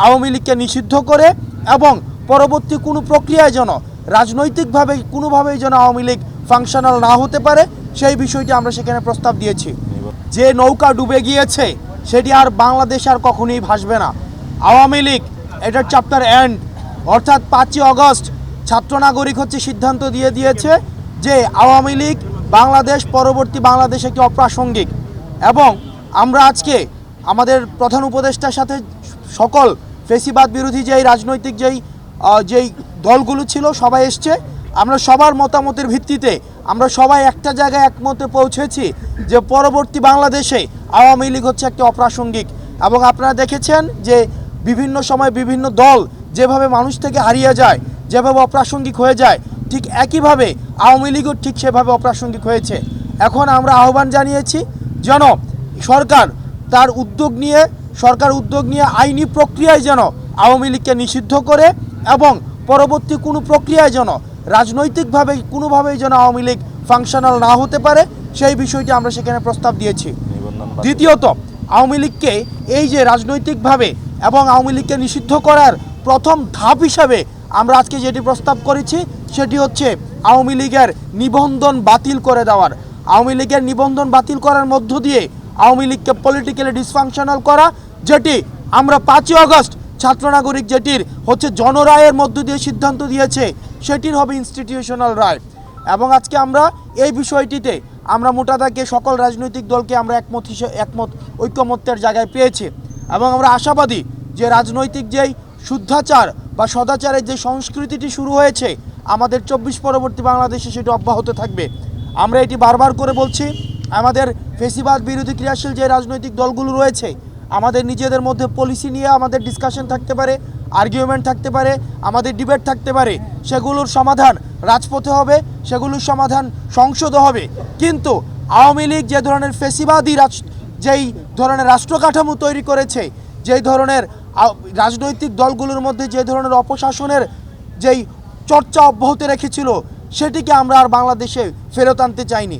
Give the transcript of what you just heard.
আওয়ামী লীগকে নিষিদ্ধ করে এবং পরবর্তী কোনো প্রক্রিয়ায় যেন রাজনৈতিকভাবে কোনোভাবেই যেন আওয়ামী লীগ ফাংশনাল না হতে পারে সেই বিষয়টি আমরা সেখানে প্রস্তাব দিয়েছি। যে নৌকা ডুবে গিয়েছে সেটি আর বাংলাদেশ আর কখনোই ভাসবে না। আওয়ামী লীগ এটার চ্যাপ্টার এন্ড, অর্থাৎ 5ই আগস্ট ছাত্র নাগরিক সিদ্ধান্ত দিয়ে দিয়েছে যে আওয়ামী লীগ বাংলাদেশ পরবর্তী বাংলাদেশ একটি অপ্রাসঙ্গিক। এবং আমরা আজকে আমাদের প্রধান উপদেষ্টার সাথে সকল ফেসিবাদ বিরোধী যেই রাজনৈতিক যেই দলগুলো ছিল সবাই এসছে। আমরা সবার মতামতের ভিত্তিতে আমরা সবাই একটা জায়গায় একমতে পৌঁছেছি যে পরবর্তী বাংলাদেশে আওয়ামী লীগ একটি অপ্রাসঙ্গিক। এবং আপনারা দেখেছেন যে বিভিন্ন সময় বিভিন্ন দল যেভাবে মানুষ থেকে হারিয়ে যায়, যেভাবে অপ্রাসঙ্গিক হয়ে যায়, ঠিক একইভাবে আওয়ামী লীগও ঠিক সেভাবে অপ্রাসঙ্গিক হয়েছে। এখন আমরা আহ্বান জানিয়েছি যেন সরকার উদ্যোগ নিয়ে আইনি প্রক্রিয়ায় যেন আওয়ামী লীগকে নিষিদ্ধ করে এবং পরবর্তী কোনো প্রক্রিয়ায় যেন রাজনৈতিকভাবে কোনোভাবেই যেন আওয়ামী লীগ ফাংশনাল না হতে পারে সেই বিষয়টি আমরা সেখানে প্রস্তাব দিয়েছি। দ্বিতীয়ত, আওয়ামী লীগকে এই যে রাজনৈতিকভাবে এবং আওয়ামী লীগকে নিষিদ্ধ করার প্রথম ধাপ হিসাবে আমরা আজকে যেটি প্রস্তাব করেছি সেটি আওয়ামী লীগের নিবন্ধন বাতিল করে দেওয়ার। আওয়ামী লীগের নিবন্ধন বাতিল করার মধ্য দিয়ে আওয়ামী লীগকে পলিটিক্যালি ডিসফাংশনাল করা, যেটি আমরা 5ই আগস্ট ছাত্র নাগরিক যেটির জনরায়ের মধ্য দিয়ে সিদ্ধান্ত দিয়েছে সেটির হবে ইনস্টিটিউশনাল রায়। এবং আজকে আমরা এই বিষয়টিতে আমরা মোটা দাগে সকল রাজনৈতিক দলকে আমরা ঐক্যমত্যের জায়গায় পেয়েছি। এবং আমরা আশাবাদী যে রাজনৈতিক যেই শুদ্ধাচার বা সদাচারের যে সংস্কৃতিটি শুরু হয়েছে আমাদের 24 পরবর্তী বাংলাদেশে সেটি অব্যাহত থাকবে। আমরা এটি বারবার করে বলছি, আমাদের ফেসিবাদ বিরোধী ক্রিয়াশীল যে রাজনৈতিক দলগুলো রয়েছে আমাদের নিজেদের মধ্যে পলিসি নিয়ে আমাদের ডিসকাশন থাকতে পারে, আর্গুমেন্ট থাকতে পারে, আমাদের ডিবেট থাকতে পারে, সেগুলোর সমাধান রাজপথে হবে, সেগুলোর সমাধান সংসদে হবে। কিন্তু আওয়ামী লীগ যে ধরনের ফেসিবাদী যেই ধরনের রাষ্ট্র কাঠামো তৈরি করেছে, যেই ধরনের রাজনৈতিক দলগুলোর মধ্যে যে ধরনের অপশাসনের যেই চর্চা অব্যাহত রেখেছিল সেটিকে আমরা আর বাংলাদেশে ফেরত আনতে চাইনি।